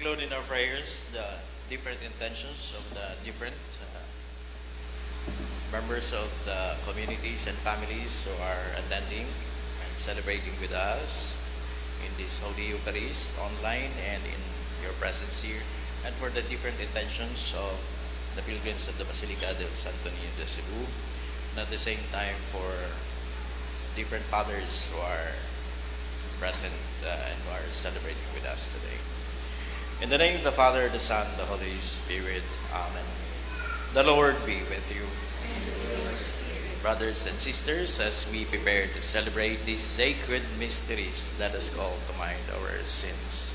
include in our prayers the different intentions of the different members of the communities and families who are attending and celebrating with us in this Holy Eucharist online and in your presence here, and for the different intentions of the pilgrims of the Basilica del Santo Nino de Cebu, and at the same time for different fathers who are present and who are celebrating with us today. In the name of the Father, the Son, the Holy Spirit. Amen. The Lord be with you. Brothers and sisters, as we prepare to celebrate these sacred mysteries, let us call to mind our sins.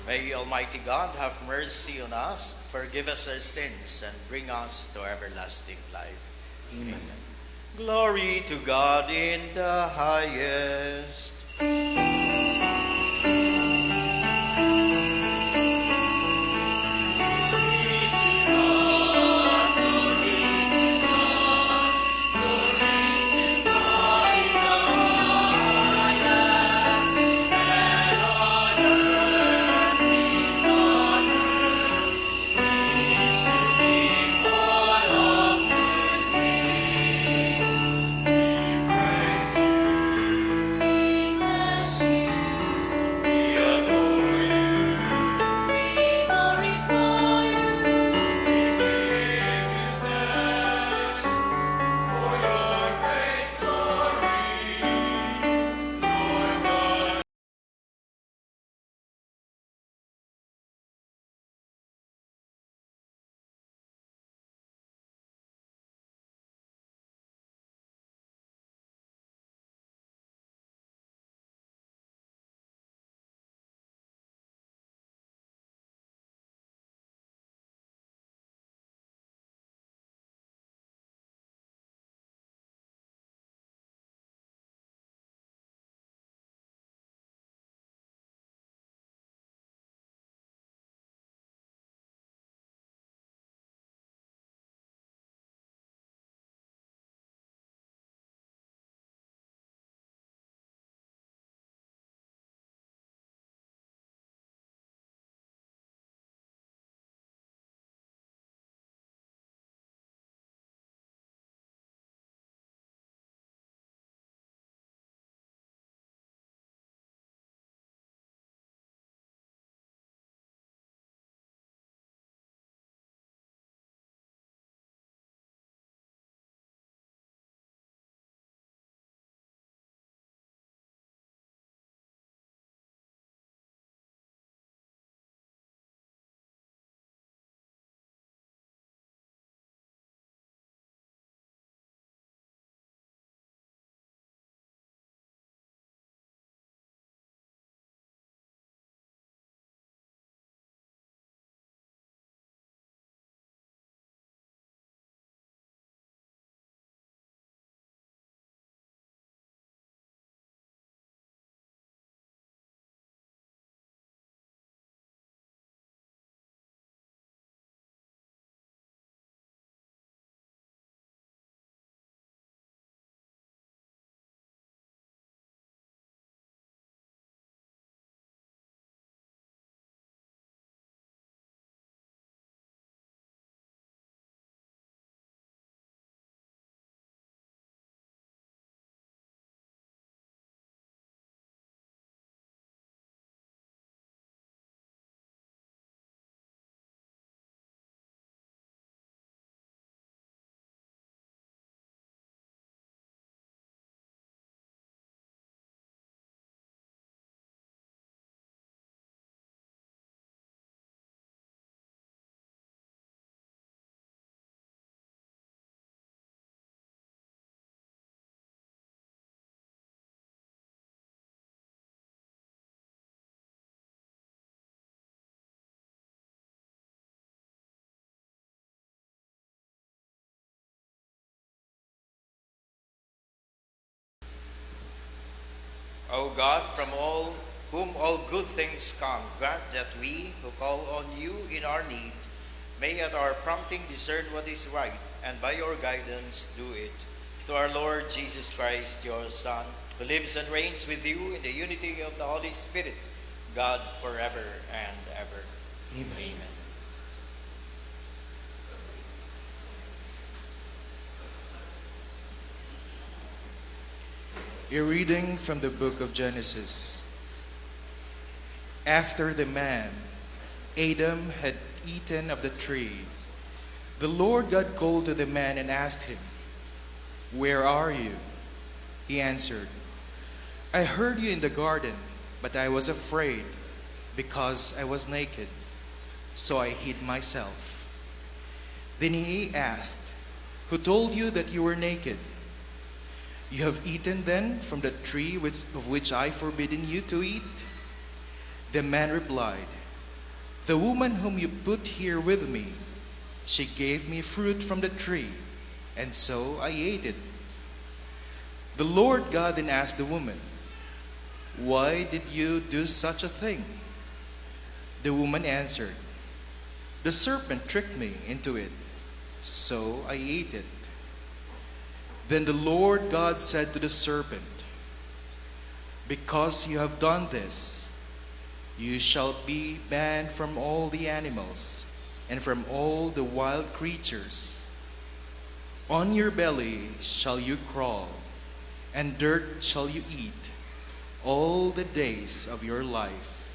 May Almighty God have mercy on us, forgive us our sins, and bring us to everlasting life. Amen. Glory to God in the highest. Bless O God, from all whom all good things come, grant that we who call on you in our need may at our prompting discern what is right, and by your guidance do it. To our Lord Jesus Christ, your Son, who lives and reigns with you in the unity of the Holy Spirit, God forever and ever. Amen. A reading from the book of Genesis. After the man, Adam, had eaten of the tree, the Lord God called to the man and asked him, "Where are you?" He answered, "I heard you in the garden, but I was afraid because I was naked, so I hid myself." Then he asked, "Who told you that you were naked? You have eaten then from the tree of which I forbidden you to eat?" The man replied, "The woman whom you put here with me, she gave me fruit from the tree, and so I ate it." The Lord God then asked the woman, "Why did you do such a thing?" The woman answered, "The serpent tricked me into it, so I ate it." Then the Lord God said to the serpent, "Because you have done this, you shall be banned from all the animals and from all the wild creatures. On your belly shall you crawl, and dirt shall you eat all the days of your life.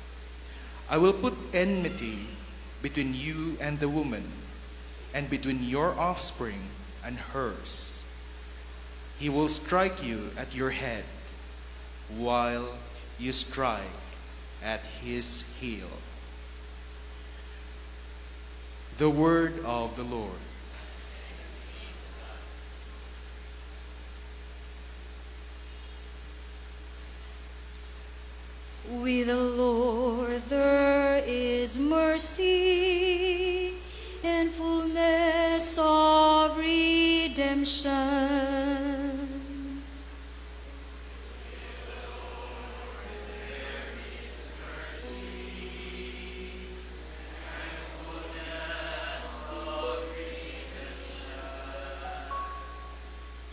I will put enmity between you and the woman, and between your offspring and hers. He will strike you at your head, while you strike at his heel." The word of the Lord. With the Lord there is mercy and fullness of redemption.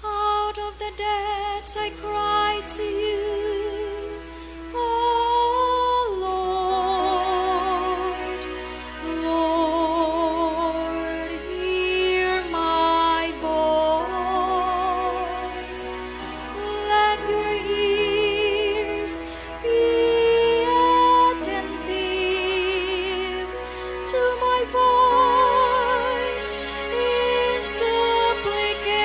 Out of the depths I cry to you, oh Lord. Lord, hear my voice. Let your ears be attentive to my voice in supplication.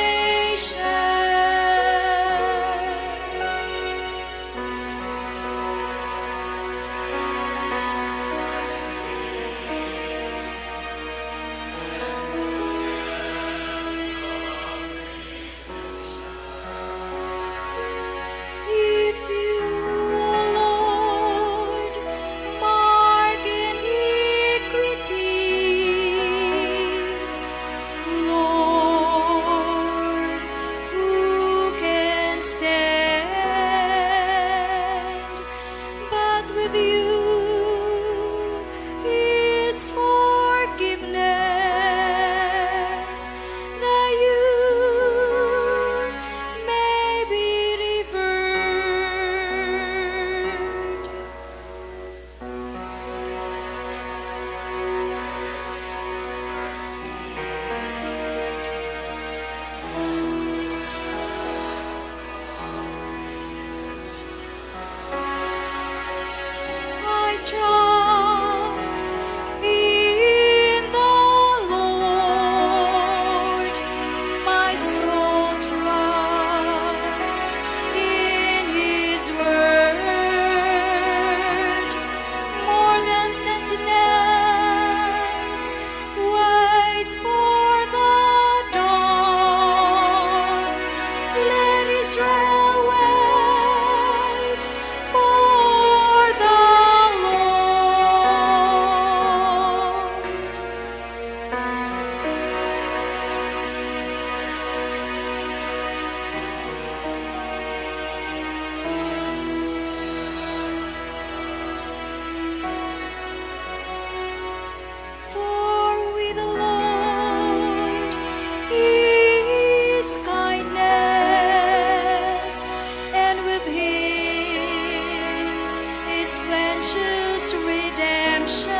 pledges redemption,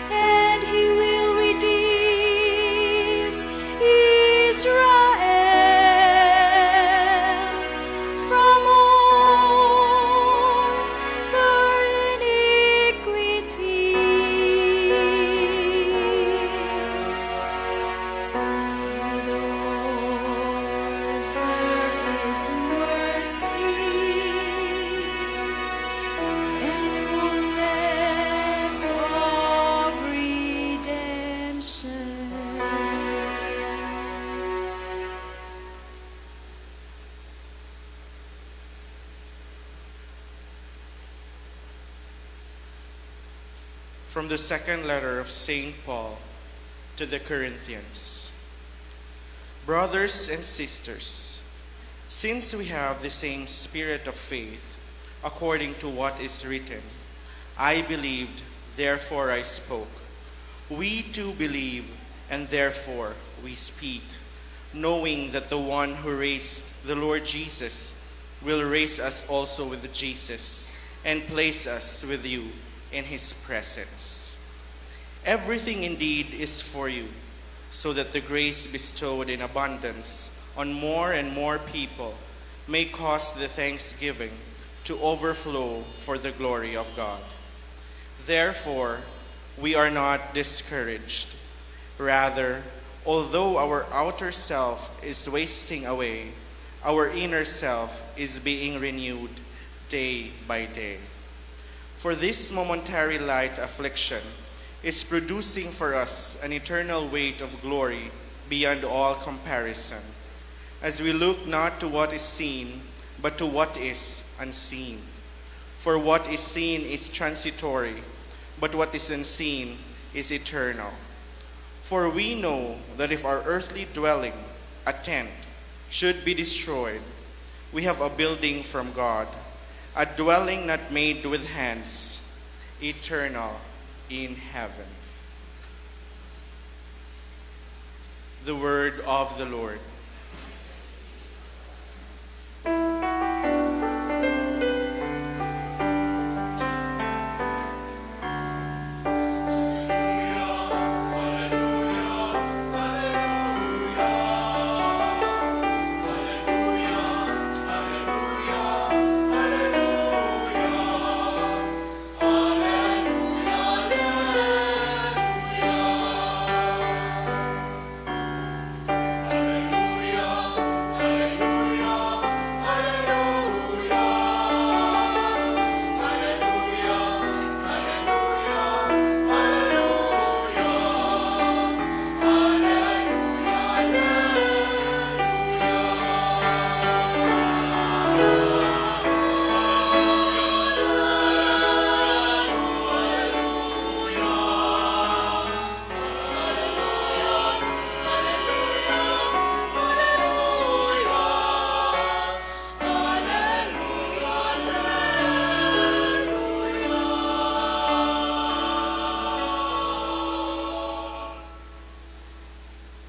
and he will redeem Israel from all their iniquities. With the Lord there is mercy and fullness of redemption. From the second letter of St. Paul to the Corinthians. Brothers and sisters, since we have the same spirit of faith, according to what is written, I believed, therefore I spoke. We too believe, and therefore we speak, knowing that the one who raised the Lord Jesus will raise us also with Jesus and place us with you in his presence. Everything indeed is for you, so that the grace bestowed in abundance on more and more people may cause the thanksgiving to overflow for the glory of God. Therefore, we are not discouraged. Rather, although our outer self is wasting away, our inner self is being renewed day by day. For this momentary light affliction is producing for us an eternal weight of glory beyond all comparison, as we look not to what is seen, but to what is unseen. For what is seen is transitory, but what is unseen is eternal. For we know that if our earthly dwelling, a tent, should be destroyed, we have a building from God, a dwelling not made with hands, eternal in heaven. The word of the Lord.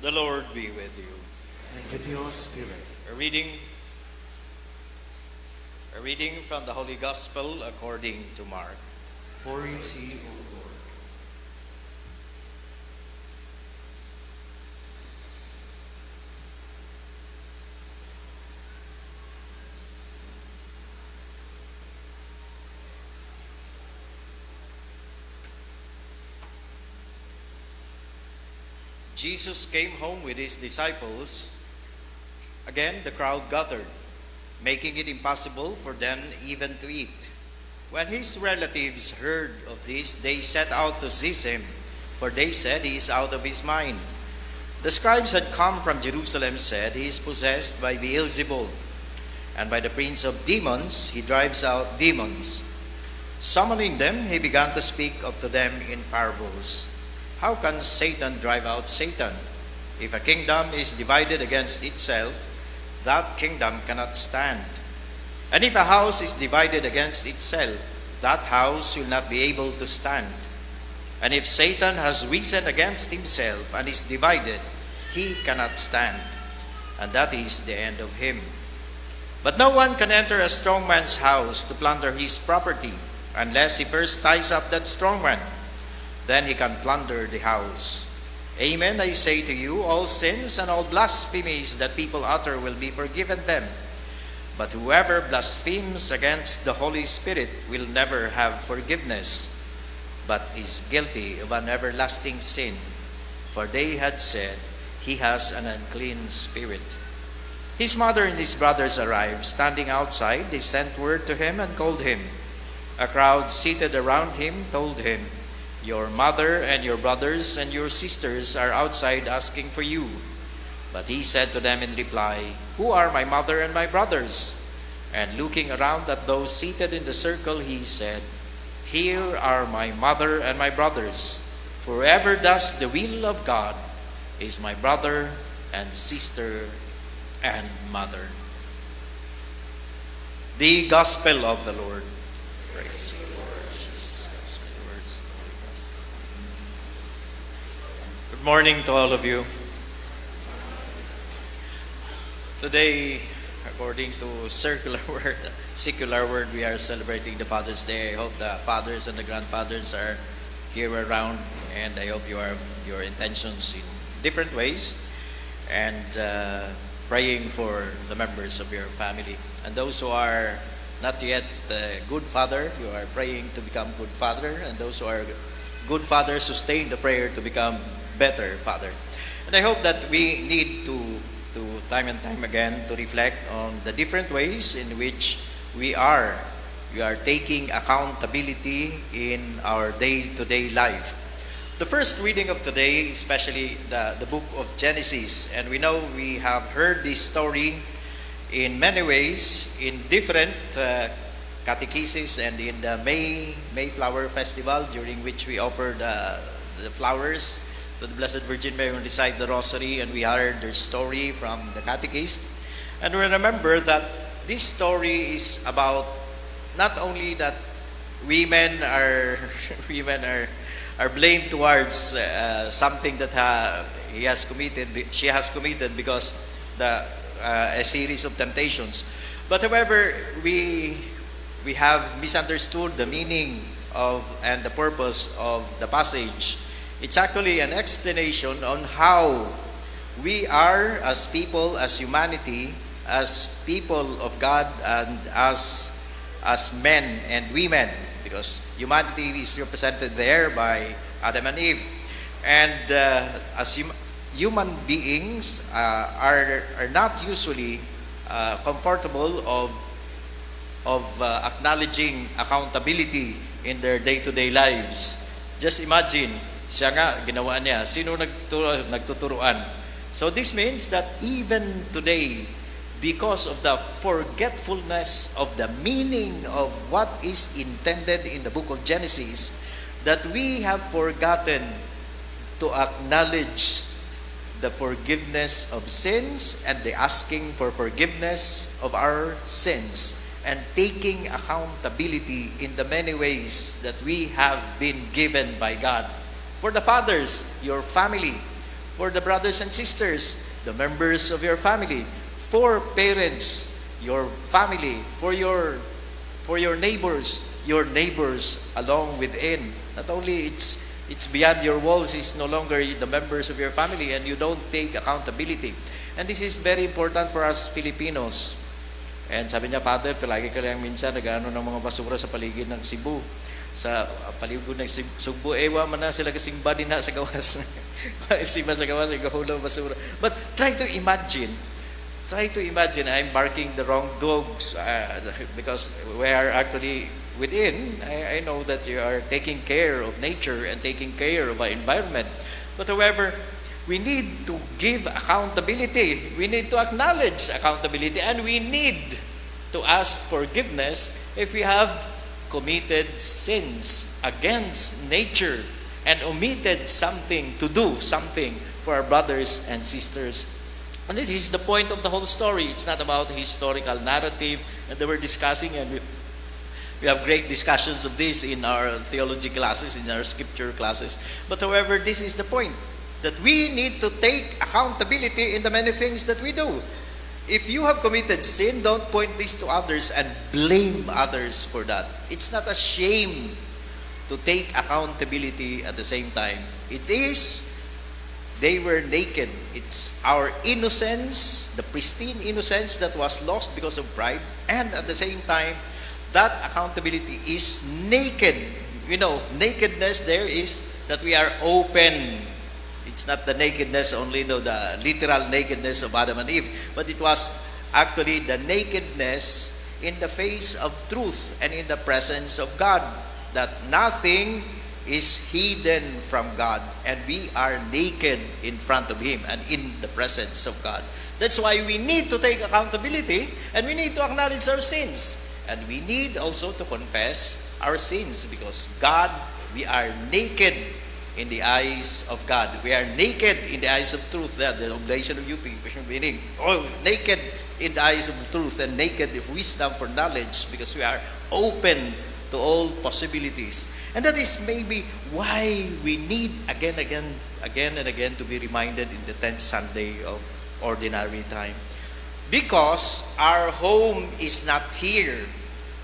The Lord be with you. And with your spirit. A reading from the Holy Gospel according to Mark. Glory to you, O Lord. Jesus came home with his disciples. Again, the crowd gathered, making it impossible for them even to eat. When his relatives heard of this, they set out to seize him, for they said he is out of his mind. The scribes had come from Jerusalem, said he is possessed by Beelzebul, and by the prince of demons he drives out demons. Summoning them, he began to speak to them in parables. How can Satan drive out Satan? If a kingdom is divided against itself, that kingdom cannot stand. And if a house is divided against itself, that house will not be able to stand. And if Satan has risen against himself and is divided, he cannot stand. And that is the end of him. But no one can enter a strong man's house to plunder his property unless he first ties up that strong man. Then he can plunder the house. Amen, I say to you, all sins and all blasphemies that people utter will be forgiven them. But whoever blasphemes against the Holy Spirit will never have forgiveness, but is guilty of an everlasting sin. For they had said, he has an unclean spirit. His mother and his brothers arrived. Standing outside, they sent word to him and called him. A crowd seated around him told him, your mother and your brothers and your sisters are outside asking for you. But he said to them in reply, who are my mother and my brothers? And looking around at those seated in the circle, he said, here are my mother and my brothers. For whoever does the will of God is my brother and sister and mother. The Gospel of the Lord. Praise the Lord Jesus Christ. Good morning to all of you. Today, according to secular word, we are celebrating the Father's Day. I hope the fathers and the grandfathers are here around, and I hope you have your intentions in different ways, and praying for the members of your family. And those who are not yet good father, you are praying to become good father, and those who are good father, sustain the prayer to become better father. And I hope that we need to time and time again to reflect on the different ways in which we are taking accountability in our day-to-day life. The first reading of today, especially the book of Genesis, and we know we have heard this story in many ways in different catechesis and in the Mayflower Festival, during which we offer the flowers to the Blessed Virgin Mary and recite the Rosary, and we heard their story from the catechist. And we remember that this story is about not only that women are blamed towards something that she has committed because a series of temptations, but however we have misunderstood the meaning of and the purpose of the passage. It's actually an explanation on how we are as people, as humanity, as people of God, and as men and women, because humanity is represented there by Adam and Eve. And as human beings are not usually comfortable of acknowledging accountability in their day-to-day lives. Just imagine, siya nga, ginawa niya. Sino nagtuturuan? So this means that even today, because of the forgetfulness of the meaning of what is intended in the book of Genesis, that we have forgotten to acknowledge the forgiveness of sins and the asking for forgiveness of our sins, and taking accountability in the many ways that we have been given by God. For the fathers, your family. For the brothers and sisters, the members of your family. For parents, your family. For your neighbors along within. Not only it's beyond your walls, it's no longer the members of your family, and you don't take accountability. And this is very important for us Filipinos. And sabi niya, Father, palagi ka lang minsan nag-ano ng mga basura sa paligid ng Cebu. Sa paligid ng Cebu, ewa man na sila kasimba din na sa gawas. Simba sa gawas, ikahulaw basura. But try to imagine, I'm barking the wrong dogs because we are actually within. I know that you are taking care of nature and taking care of our environment. But however, we need to give accountability. We need to acknowledge accountability, and we need to ask forgiveness if we have committed sins against nature and omitted to do something for our brothers and sisters. And this is the point of the whole story. It's not about historical narrative that we're discussing, and we have great discussions of this in our theology classes, in our scripture classes. But however, this is the point, that we need to take accountability in the many things that we do. If you have committed sin, don't point this to others and blame others for that. It's not a shame to take accountability at the same time. It is, they were naked. It's our innocence, the pristine innocence that was lost because of pride. And at the same time, that accountability is naked. You know, nakedness there is that we are open. It's not the nakedness only, no, the literal nakedness of Adam and Eve, but it was actually the nakedness in the face of truth and in the presence of God, that nothing is hidden from God, and we are naked in front of Him and in the presence of God. That's why we need to take accountability, and we need to acknowledge our sins, and we need also to confess our sins, because God, we are naked in the eyes of God. We are naked in the eyes of truth. The oblation of meaning, naked in the eyes of truth and naked of wisdom for knowledge, because we are open to all possibilities. And that is maybe why we need again and again to be reminded in the 10th Sunday of Ordinary Time. Because our home is not here.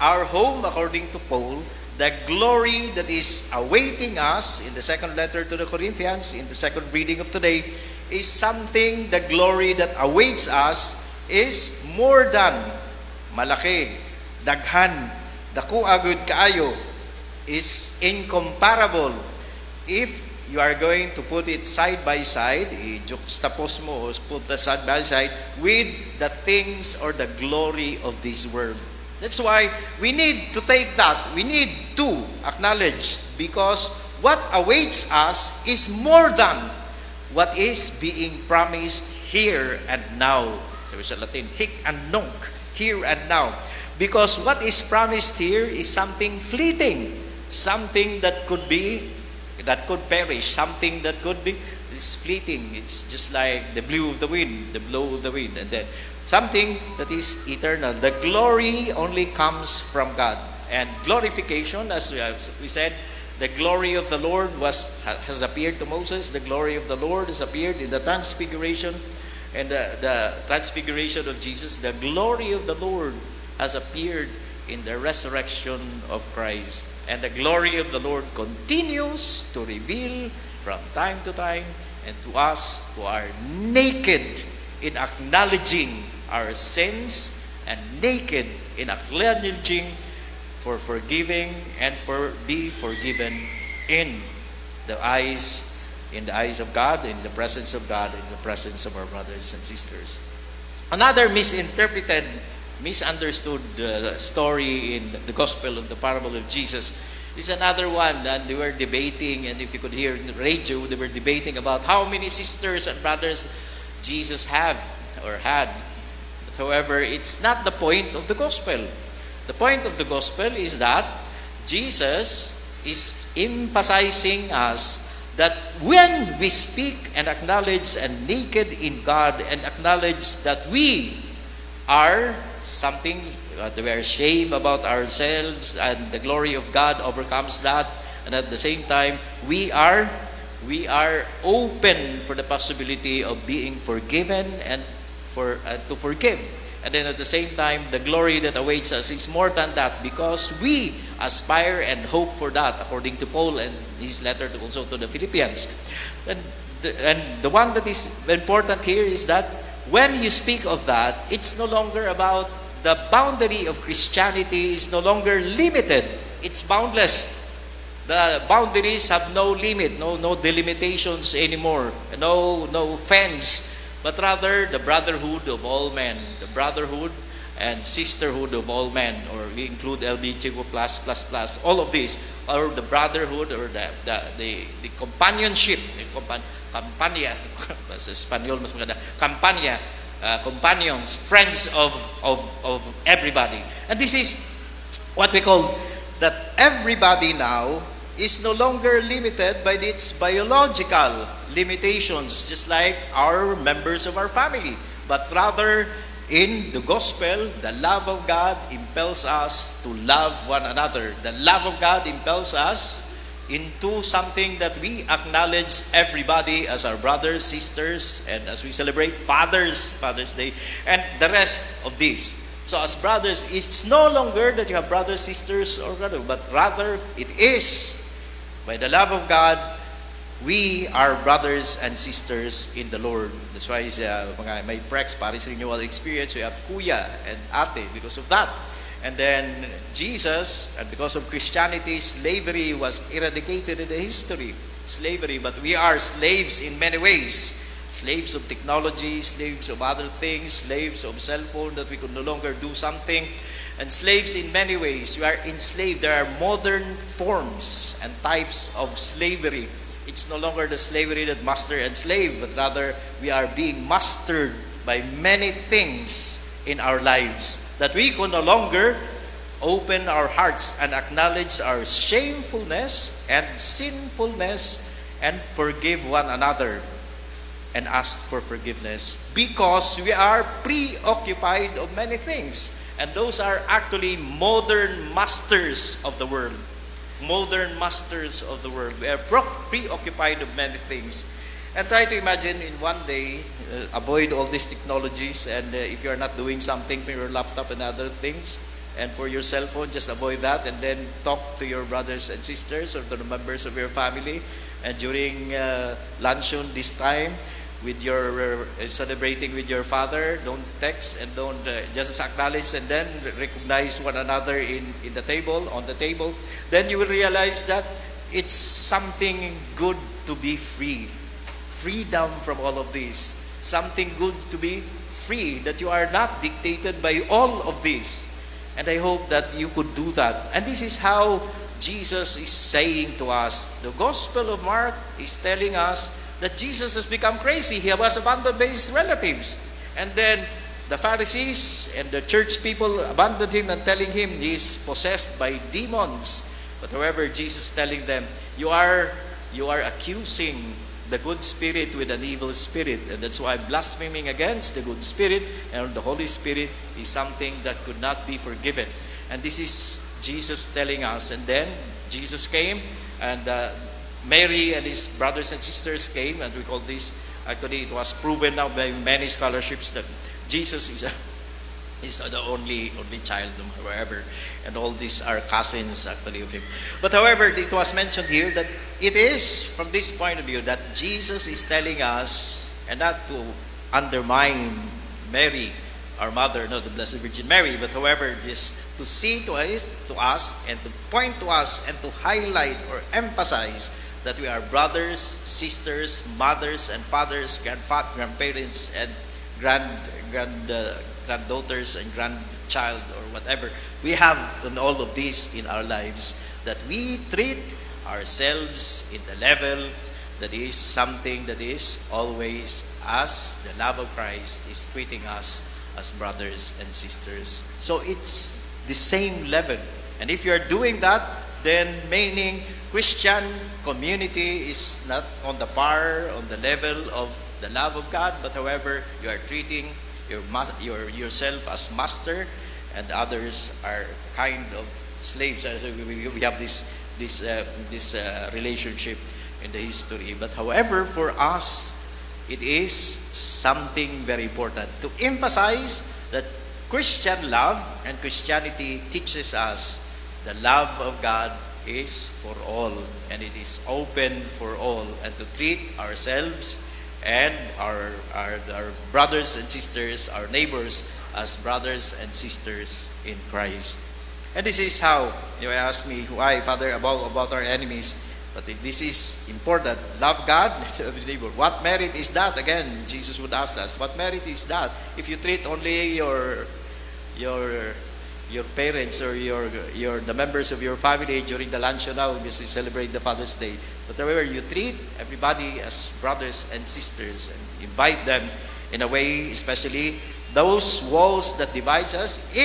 Our home, according to Paul, the glory that is awaiting us in the second letter to the Corinthians, in the second reading of today, is something, the glory that awaits us is more than, malaki, daghan, dako agud kaayo, is incomparable. If you are going to put it side by side, i-juxtapose mo, or put the side by side with the things or the glory of this world. That's why we need to take that. We need to acknowledge, because what awaits us is more than what is being promised here and now. So sa Latin, hic and nunc, here and now. Because what is promised here is something fleeting, something that could perish, something that could be, it's fleeting. It's just like the blow of the wind, and then something that is eternal. The glory only comes from God. And glorification, as we said, the glory of the Lord has appeared to Moses. The glory of the Lord has appeared in the transfiguration, and the transfiguration of Jesus. The glory of the Lord has appeared in the resurrection of Christ. And the glory of the Lord continues to reveal from time to time, and to us who are naked in acknowledging our sins, and naked in acknowledging for forgiving and for be forgiven in the eyes of God, in the presence of God, in the presence of our brothers and sisters. Another misunderstood story in the gospel of the parable of Jesus is another one that they were debating, and if you could hear in the radio, they were debating about how many sisters and brothers Jesus have or had. However, it's not the point of the gospel. The point of the gospel is that Jesus is emphasizing us that when we speak and acknowledge and naked in God, and acknowledge that we are something, we are ashamed about ourselves, and the glory of God overcomes that, and at the same time, we are open for the possibility of being forgiven and to forgive. And then at the same time, the glory that awaits us is more than that, because we aspire and hope for that, according to Paul and his letter also to the Philippians. And the one that is important here is that when you speak of that, it's no longer about the boundary of Christianity is no longer limited. It's boundless. The boundaries have no limit, no delimitations anymore, no fence, but rather the brotherhood of all men, the brotherhood and sisterhood of all men, or we include LGBTQ+++, all of these, or the brotherhood, or the companionship, campanya, sa Espanyol mas maganda, campanya, companions, friends of everybody. And this is what we call that everybody now is no longer limited by its biological limitations, just like our members of our family, but rather in the gospel, the love of God impels us to love one another. The love of God impels us into something that we acknowledge everybody as our brothers, sisters, and as we celebrate Father's Day, and the rest of this. So as brothers, it's no longer that you have brothers, sisters, or brother, but rather it is by the love of God, we are brothers and sisters in the Lord. That's why mga may prex, Paris Renewal Experience, we have kuya and ate because of that. And then Jesus, and because of Christianity, slavery was eradicated in the history. Slavery, but we are slaves in many ways. Slaves of technology, slaves of other things, slaves of cell phone that we could no longer do something. And slaves in many ways. We are enslaved. There are modern forms and types of slavery. It's no longer the slavery that master and slave, but rather we are being mastered by many things in our lives, that we can no longer open our hearts and acknowledge our shamefulness and sinfulness and forgive one another and ask for forgiveness, because we are preoccupied of many things, and those are actually modern masters of the world. Modern masters of the world. We are preoccupied of many things. And try to imagine in one day, avoid all these technologies, and if you are not doing something for your laptop and other things, and for your cell phone, just avoid that, and then talk to your brothers and sisters or to the members of your family. And during luncheon this time, with your celebrating with your father, don't text and don't just acknowledge and then recognize one another in the table, on the table. Then you will realize that it's something good to be free. Freedom from all of this. Something good to be free, that you are not dictated by all of this. And I hope that you could do that. And this is how Jesus is saying to us. The Gospel of Mark is telling us that Jesus has become crazy. He was abandoned by his relatives. And then the Pharisees and the church people abandoned him and telling him he is possessed by demons. But however, Jesus telling them, you are accusing the good spirit with an evil spirit. And that's why blaspheming against the good spirit and the Holy Spirit is something that could not be forgiven. And this is Jesus telling us. And then Jesus came, and Mary and his brothers and sisters came, and we call this, actually it was proven now by many scholarships that Jesus is the only child wherever, and all these are cousins actually of him. But however, it was mentioned here that it is from this point of view that Jesus is telling us, and not to undermine Mary, our mother, no, the Blessed Virgin Mary, but however, just to see to us and to point to us and to highlight or emphasize that we are brothers, sisters, mothers and fathers, grandparents and granddaughters and grandchild or whatever. We have done all of this in our lives, that we treat ourselves in the level that is something that is always as the love of Christ is treating us as brothers and sisters. So it's the same level. And if you're doing that, then meaning Christian community is not on the level of the love of God, but however, you are treating yourself as master, and others are kind of slaves. We have this relationship in the history. But however, for us, it is something very important to emphasize that Christian love and Christianity teaches us the love of God is for all, and it is open for all, and to treat ourselves and our brothers and sisters, our neighbors, as brothers and sisters in Christ. And this is how, you ask me, why, Father, about our enemies? But this is important. Love God, love the neighbor. What merit is that? Again, Jesus would ask us, what merit is that? If you treat only your parents or the members of your family during the luncheon now, because you celebrate the Father's Day. But however, you treat everybody as brothers and sisters and invite them in a way, especially those walls that divides us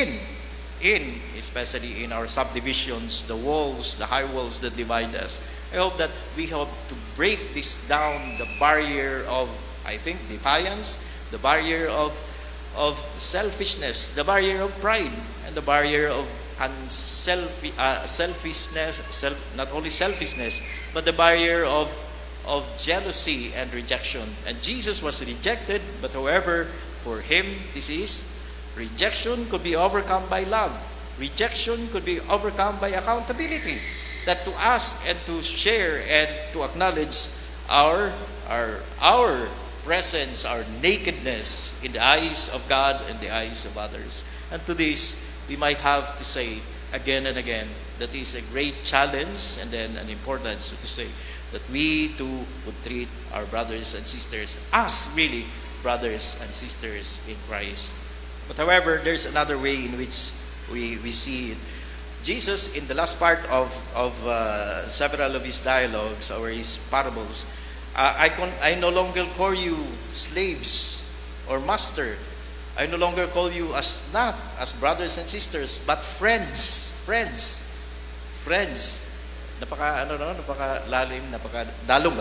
especially in our subdivisions, the walls, the high walls that divide us. I hope that we hope to break this down, the barrier of, I think, defiance, the barrier of selfishness, the barrier of pride, and the barrier of not only selfishness, but the barrier of jealousy and rejection. And Jesus was rejected, but however, for him, this is rejection could be overcome by love. Rejection could be overcome by accountability. That to ask and to share and to acknowledge our presence, our nakedness in the eyes of God and the eyes of others. And to this, we might have to say again and again that is a great challenge and then an importance to say that we too would treat our brothers and sisters as really brothers and sisters in Christ. But however, there's another way in which we see it. Jesus, in the last part of several of his dialogues or his parables, I no longer call you slaves or master. I no longer call you as not as brothers and sisters, but friends. Dalom.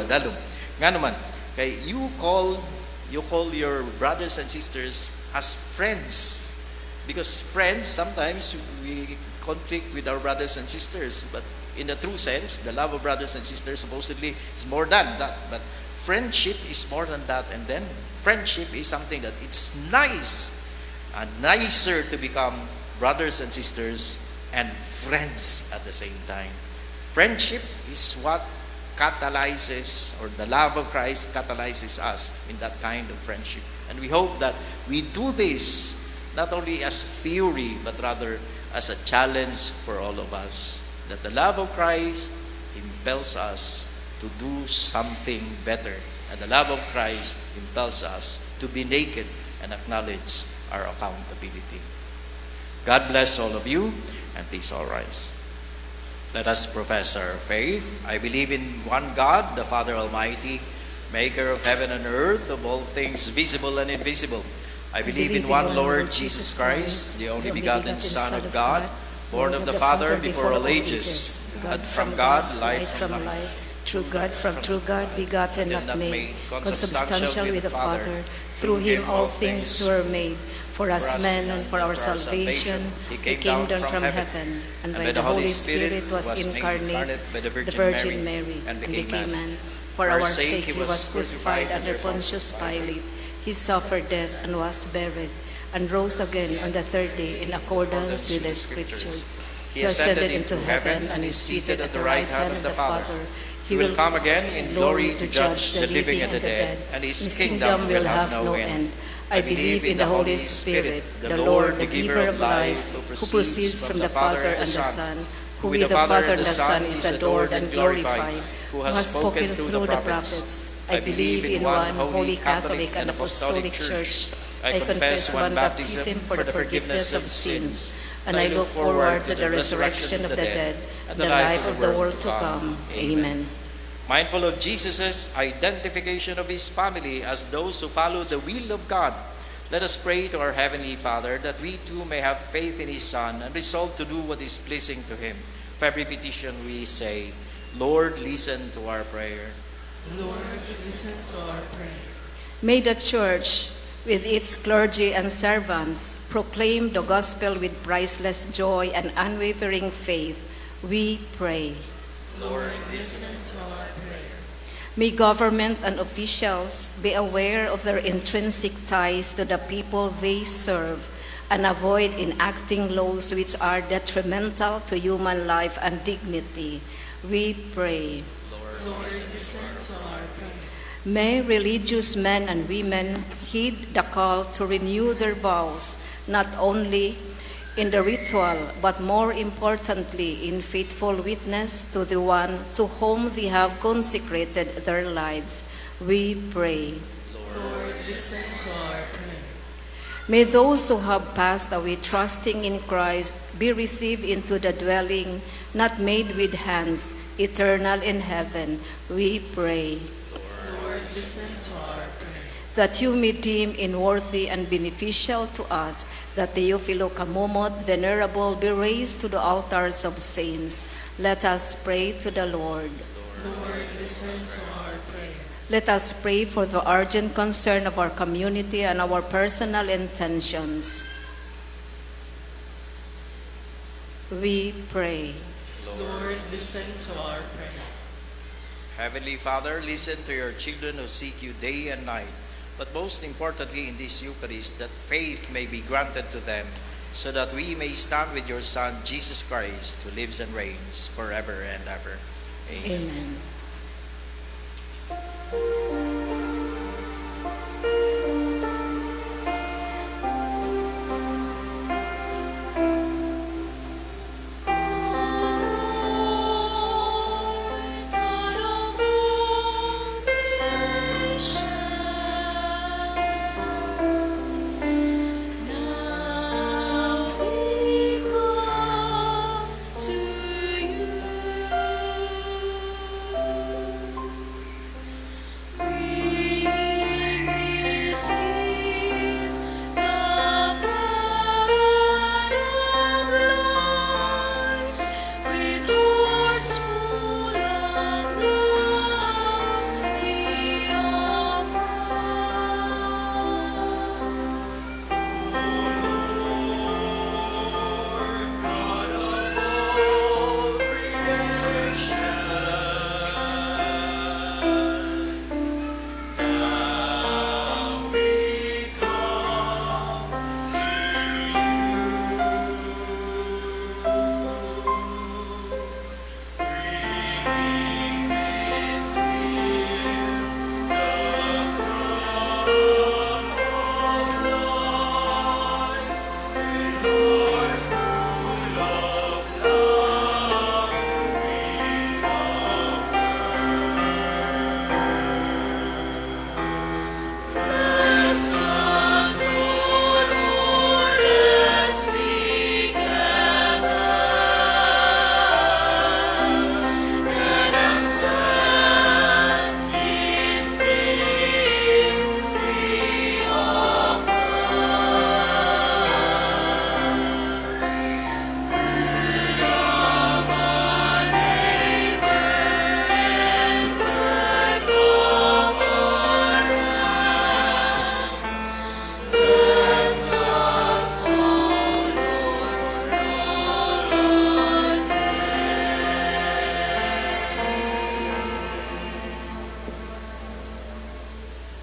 Nga naman, kay you call your brothers and sisters as friends. Because friends, sometimes we conflict with our brothers and sisters, but in the true sense, the love of brothers and sisters supposedly is more than that. But friendship is more than that. And then friendship is something that it's nice and nicer to become brothers and sisters and friends at the same time. Friendship is what catalyzes, or the love of Christ catalyzes us in that kind of friendship. And we hope that we do this not only as theory, but rather as a challenge for all of us. That the love of Christ impels us to do something better. And the love of Christ impels us to be naked and acknowledge our accountability. God bless all of you, and please all rise. Let us profess our faith. I believe in one God, the Father Almighty, maker of heaven and earth, of all things visible and invisible. I believe in one Lord Jesus Christ, the only begotten Son of God, born of the Father before all ages, God from God, light from light, true God from true God, begotten, not made, consubstantial with the Father. Through him all things were made. For us men and for our salvation, he came down from heaven, and by the Holy Spirit was incarnate by the Virgin Mary, and became man. For our sake he was crucified under Pontius Pilate. He suffered death and was buried, and rose again on the third day in accordance with the Scriptures. He ascended into heaven and is seated at the right hand of the Father. He will come again in glory to judge the living and the dead, and his kingdom will have no end. I believe in the Holy Spirit, the Lord, the giver of life, who proceeds from the Father and the Son, who with the Father and the Son is adored and glorified, who has spoken through the prophets. I believe in one holy Catholic and Apostolic Church. I confess one baptism for the forgiveness of sins, and I look forward to the resurrection of the dead and the life of the world to come. Amen. Mindful of Jesus' identification of his family as those who follow the will of God, let us pray to our Heavenly Father that we too may have faith in his Son and resolve to do what is pleasing to him. For every petition we say, Lord, listen to our prayer. Lord, listen to our prayer. May the Church, with its clergy and servants, proclaim the gospel with priceless joy and unwavering faith. We pray. Lord, listen to our prayer. May government and officials be aware of their intrinsic ties to the people they serve and avoid enacting laws which are detrimental to human life and dignity. We pray. Lord, listen to our prayer. May religious men and women heed the call to renew their vows, not only in the ritual, but more importantly in faithful witness to the one to whom they have consecrated their lives. We pray. Lord, listen to our prayer. May those who have passed away trusting in Christ be received into the dwelling not made with hands, eternal in heaven. We pray. Lord, listen to our prayer. That you may deem in worthy and beneficial to us that the Theophilocamomot Venerable be raised to the altars of saints. Let us pray to the Lord. Lord, listen to our prayer. Let us pray for the urgent concern of our community and our personal intentions. we pray. Lord, listen to our prayer. Heavenly Father, listen to your children who seek you day and night, but most importantly in this Eucharist, that faith may be granted to them, so that we may stand with your Son, Jesus Christ, who lives and reigns forever and ever. Amen. Amen.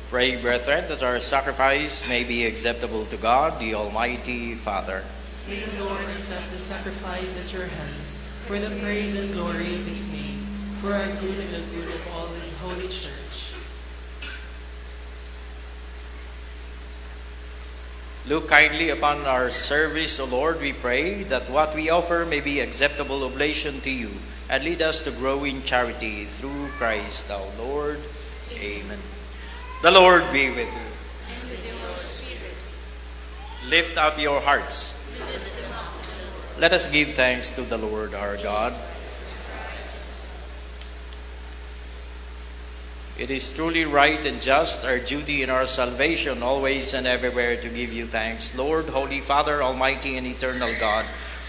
Pray, brethren, that our sacrifice may be acceptable to God, the Almighty Father. May the Lord accept the sacrifice at your hands, for the praise and glory of his name, for our good and the good of all his holy church. Look kindly upon our service, O Lord, we pray, that what we offer may be acceptable oblation to you, and lead us to grow in charity through Christ our Lord. Amen. The Lord be with you. And with your spirit. Lift up your hearts. Let us give thanks to the Lord our God. It is truly right and just, our duty in our salvation, always and everywhere to give you thanks, Lord, Holy Father, Almighty and Eternal God.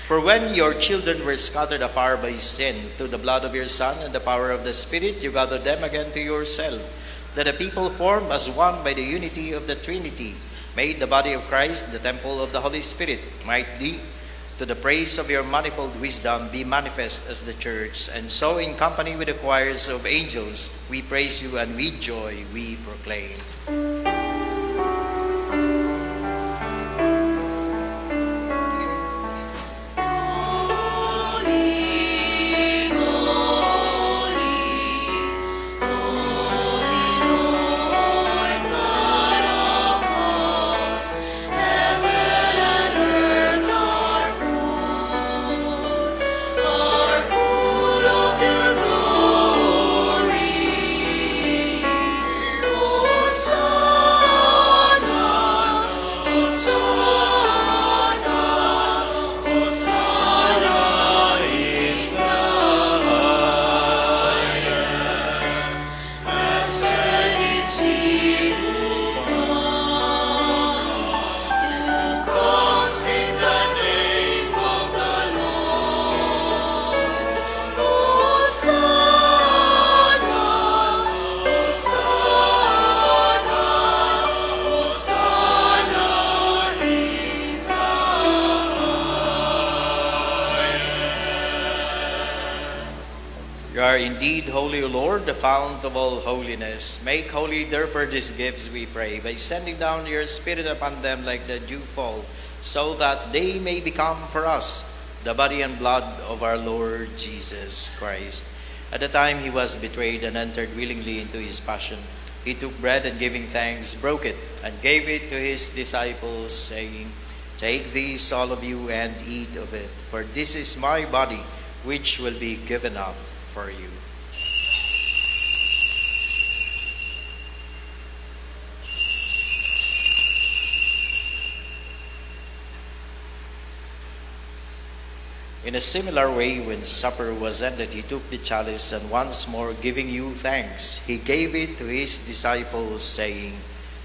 For when your children were scattered afar by sin, through the blood of your Son and the power of the Spirit, you gathered them again to yourself, that a people formed as one by the unity of the Trinity, made the body of Christ the temple of the Holy Spirit, might be, to the praise of your manifold wisdom, be manifest as the church. And so in company with the choirs of angels, we praise you, and with joy we proclaim. So You are indeed holy, O Lord, the fount of all holiness. Make holy, therefore, these gifts, we pray, by sending down your Spirit upon them like the dewfall, so that they may become for us the body and blood of our Lord Jesus Christ. At the time he was betrayed and entered willingly into his passion, he took bread and giving thanks, broke it, and gave it to his disciples, saying, "Take this, all of you, and eat of it, for this is my body, which will be given up for you." In a similar way, when supper was ended, he took the chalice, and once more giving you thanks, he gave it to his disciples, saying,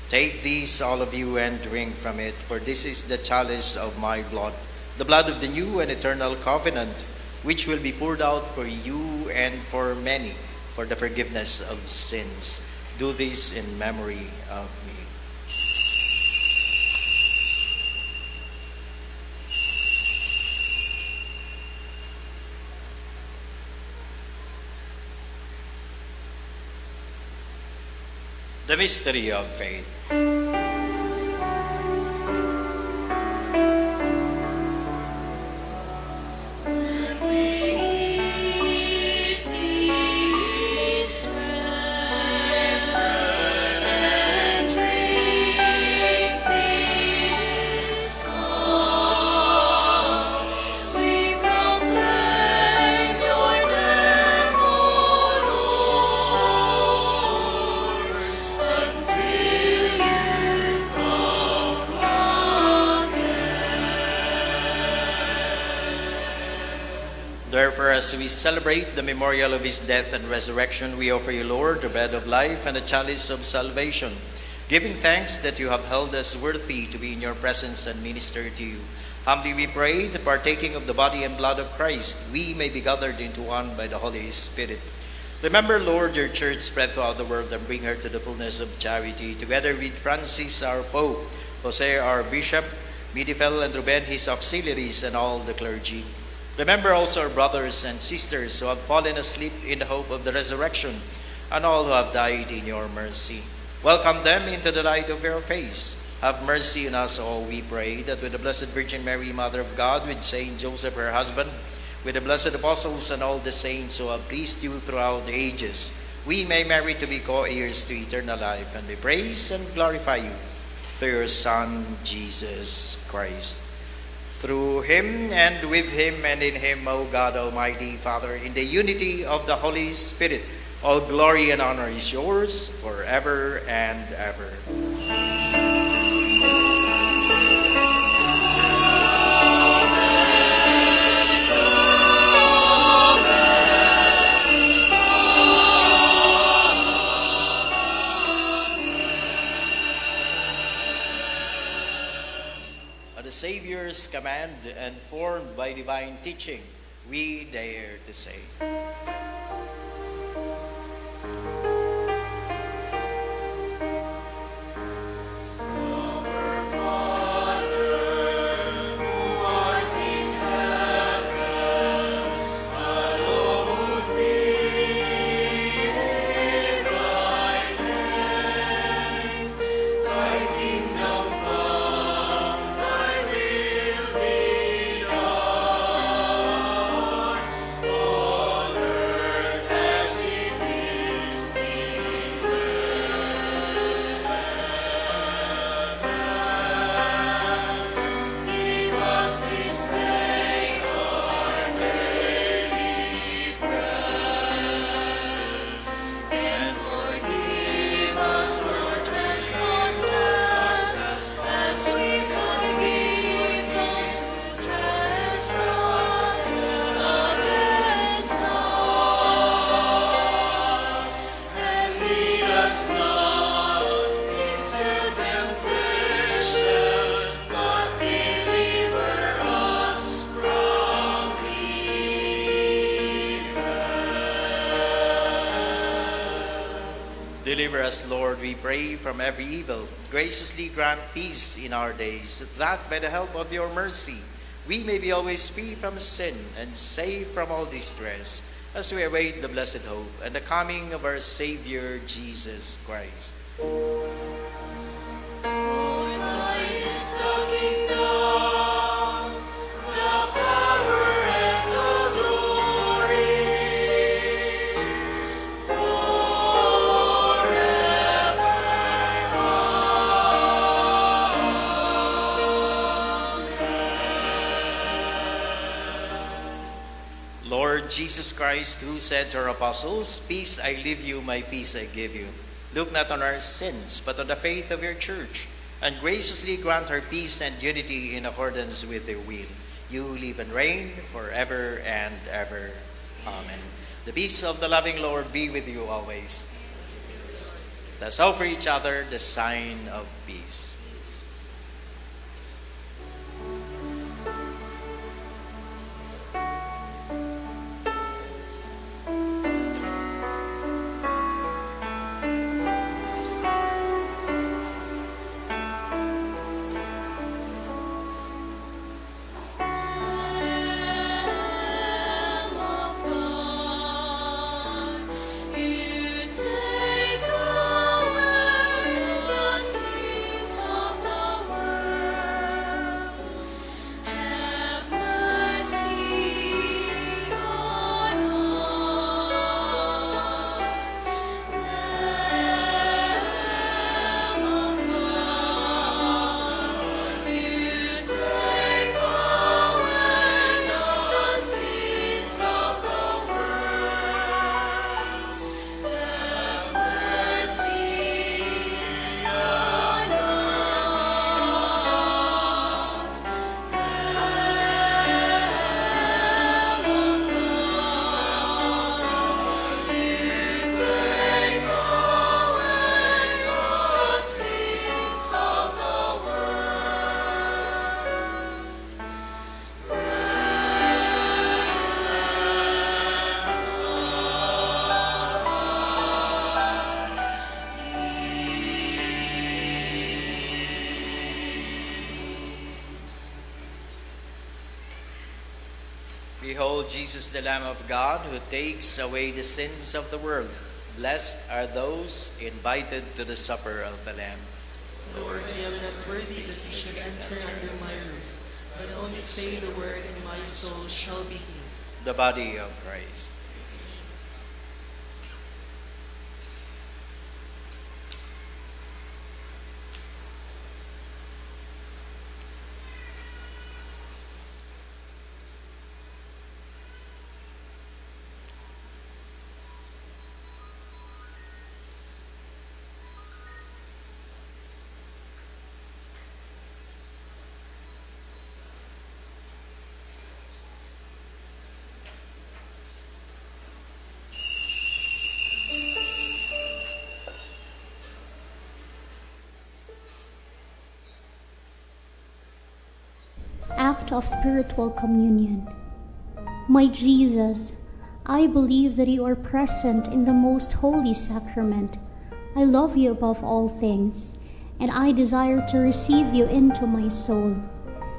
"Take this, all of you, and drink from it, for this is the chalice of my blood, the blood of the new and eternal covenant, which will be poured out for you and for many for the forgiveness of sins. Do this in memory of me." The mystery of faith. Therefore, as we celebrate the memorial of his death and resurrection, we offer you, Lord, the bread of life and the chalice of salvation, giving thanks that you have held us worthy to be in your presence and minister to you. Humbly we pray that, partaking of the body and blood of Christ, we may be gathered into one by the Holy Spirit. Remember, Lord, your church spread throughout the world, and bring her to the fullness of charity, together with Francis, our Pope, Jose, our Bishop, Midifel and Ruben, his auxiliaries, and all the clergy. Remember also our brothers and sisters who have fallen asleep in the hope of the resurrection, and all who have died in your mercy. Welcome them into the light of your face. Have mercy on us all, we pray, that with the Blessed Virgin Mary, Mother of God, with Saint Joseph, her husband, with the blessed apostles and all the saints who have pleased you throughout the ages, we may merit to be co-heirs to eternal life, and we praise and glorify you through your Son, Jesus Christ. Through him and with him and in him, O God Almighty, Father, in the unity of the Holy Spirit, all glory and honor is yours forever and ever. The Savior's command, and formed by divine teaching, we dare to say, deliver us, Lord, we pray, from every evil. Graciously grant peace in our days, that by the help of your mercy we may be always free from sin and safe from all distress, as we await the blessed hope and the coming of our Savior Jesus Christ. Lord Jesus Christ, who said to our apostles, "Peace I leave you, my peace I give you," look not on our sins, but on the faith of your church, and graciously grant her peace and unity in accordance with your will. You live and reign forever and ever. Amen. The peace of the loving Lord be with you always. Let's offer each other the sign of peace. Behold Jesus, the Lamb of God, who takes away the sins of the world. Blessed are those invited to the supper of the Lamb. Lord, I am not worthy that you should enter under my roof, but only say the word, and my soul shall be healed. The body of Christ. Act of spiritual communion. My Jesus, I believe that you are present in the most holy sacrament. I love you above all things, and I desire to receive you into my soul.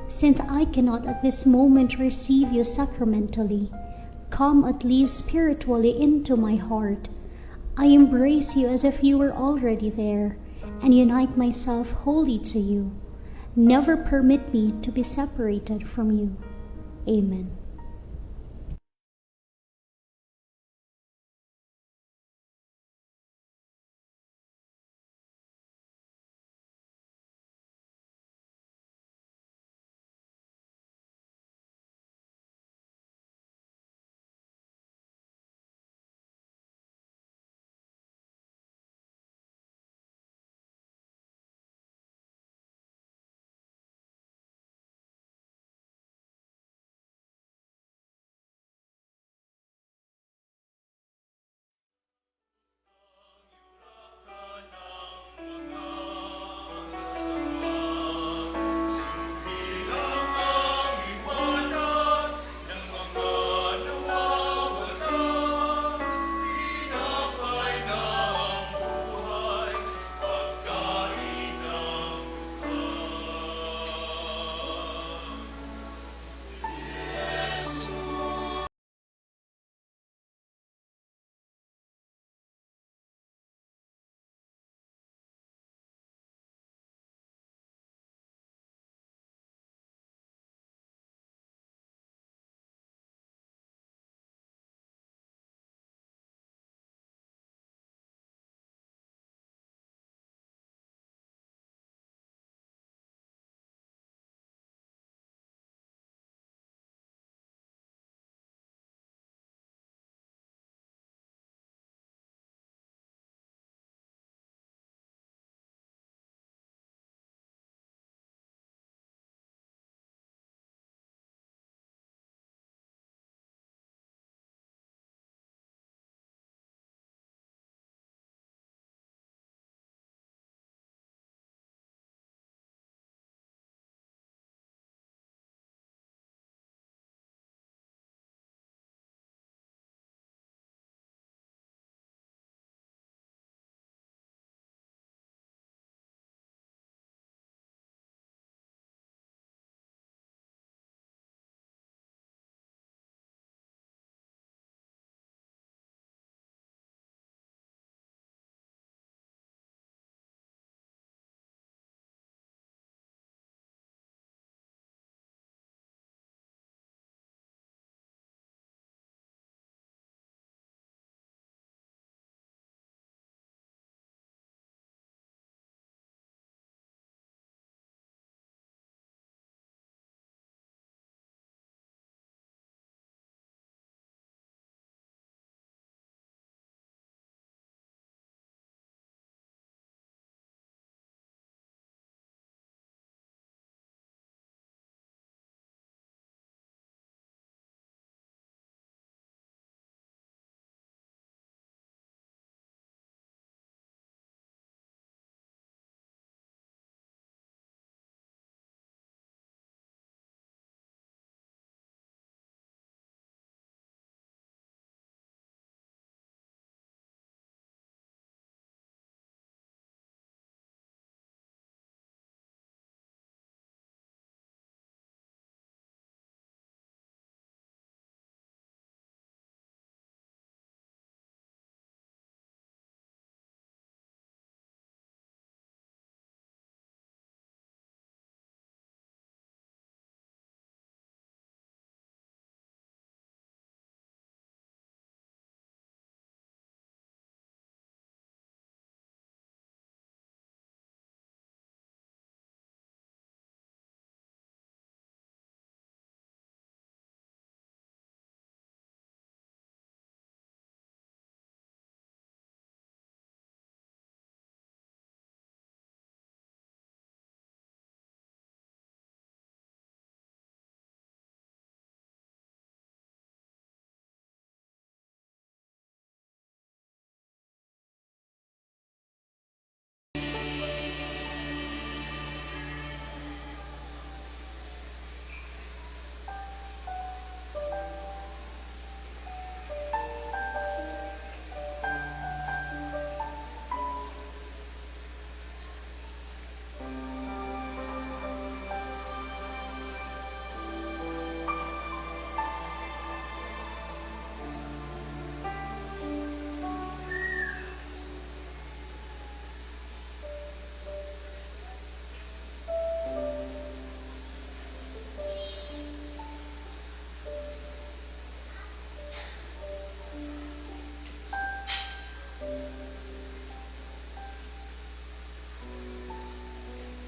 Since I cannot at this moment receive you sacramentally, come at least spiritually into my heart. I embrace you as if you were already there, and unite myself wholly to you. Never permit me to be separated from you. Amen.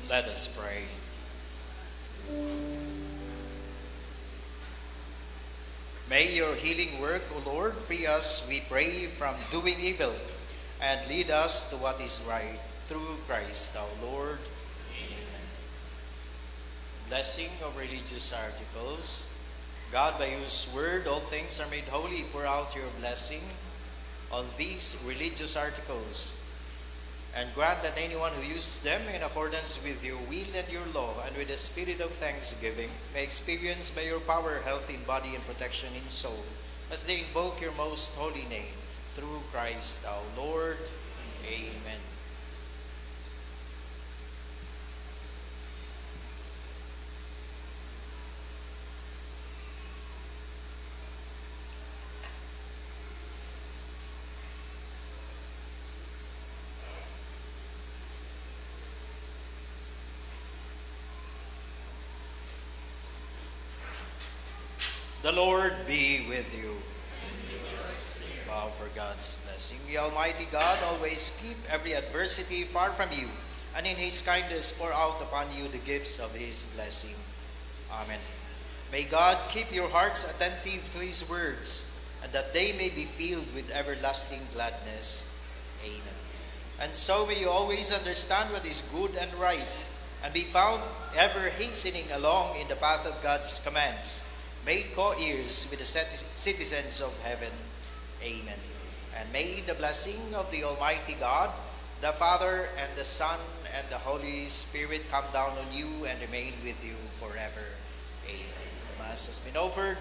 Let us pray. May your healing work, O Lord, free us, we pray, from doing evil and lead us to what is right through Christ our Lord. Amen. Blessing of religious articles. God, by whose word all things are made holy, pour out your blessing on these religious articles, and grant that anyone who uses them in accordance with your will and your law and with a spirit of thanksgiving may experience by your power health in body and protection in soul, as they invoke your most holy name, through Christ our Lord. Amen. The Lord be with you. Bow for God's blessing. The Almighty God always keep every adversity far from you, and in his kindness pour out upon you the gifts of his blessing. Amen. May God keep your hearts attentive to his words, and that they may be filled with everlasting gladness. Amen. And so may you always understand what is good and right, and be found ever hastening along in the path of God's commands, made co-heirs with the citizens of heaven. Amen. And may the blessing of the Almighty God, the Father, and the Son, and the Holy Spirit come down on you and remain with you forever. Amen. The Mass has been offered.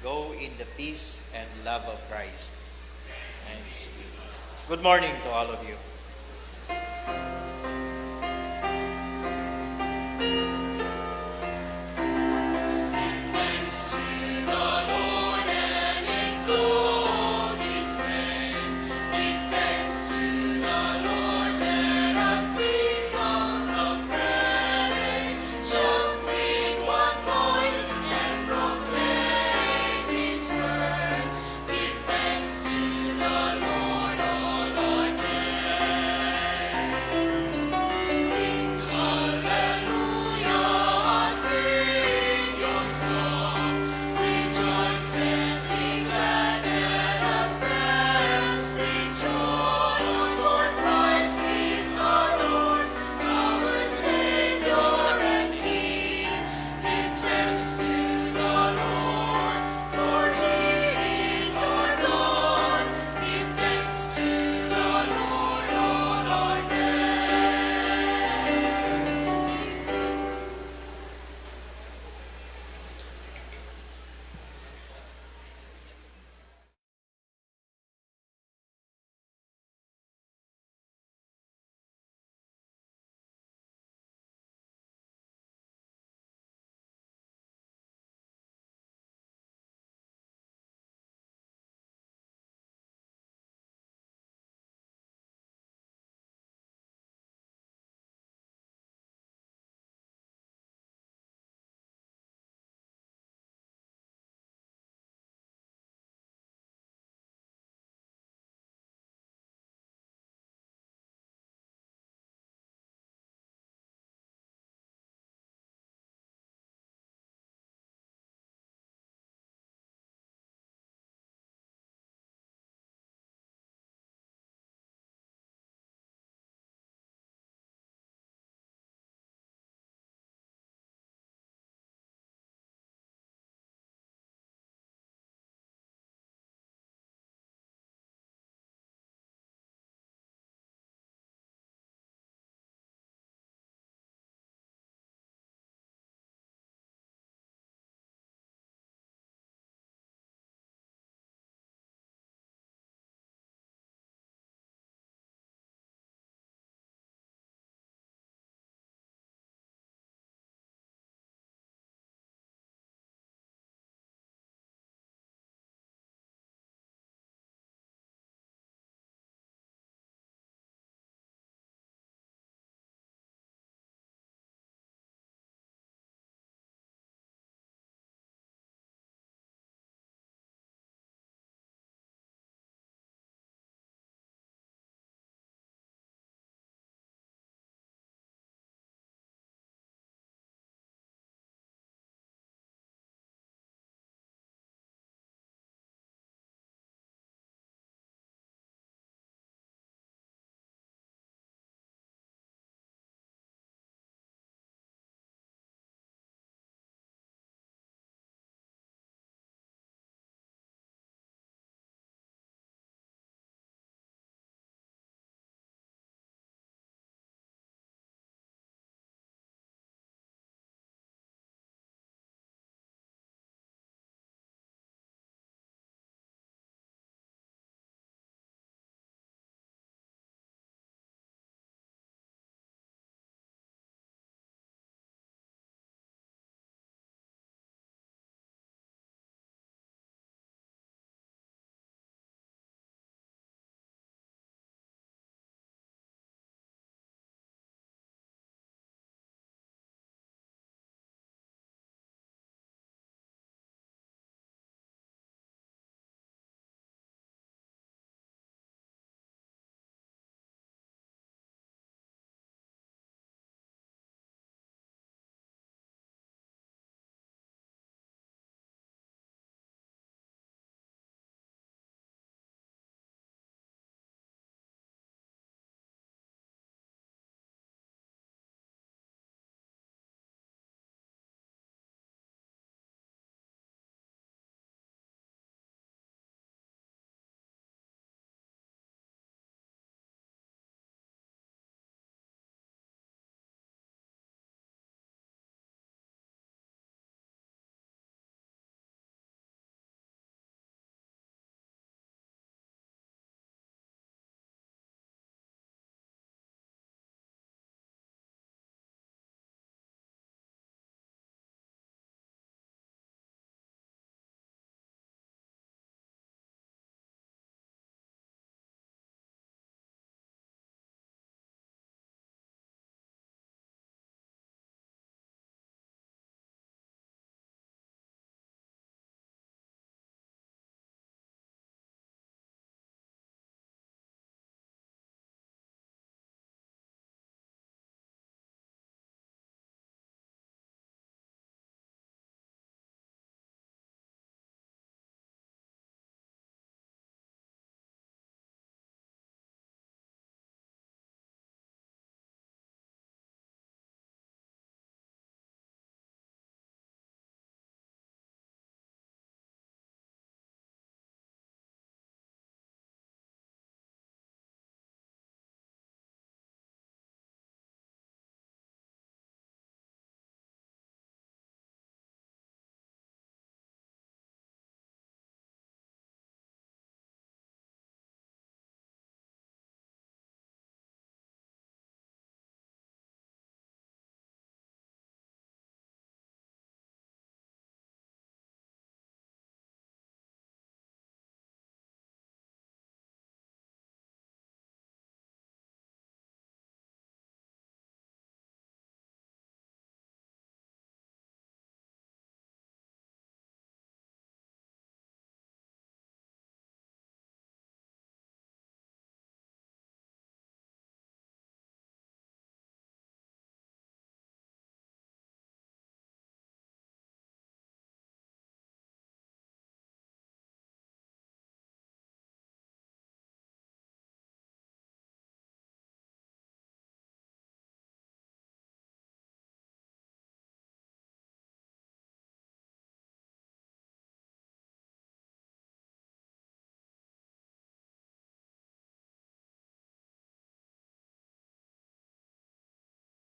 Go in the peace and love of Christ. Thanks be. Good morning to all of you.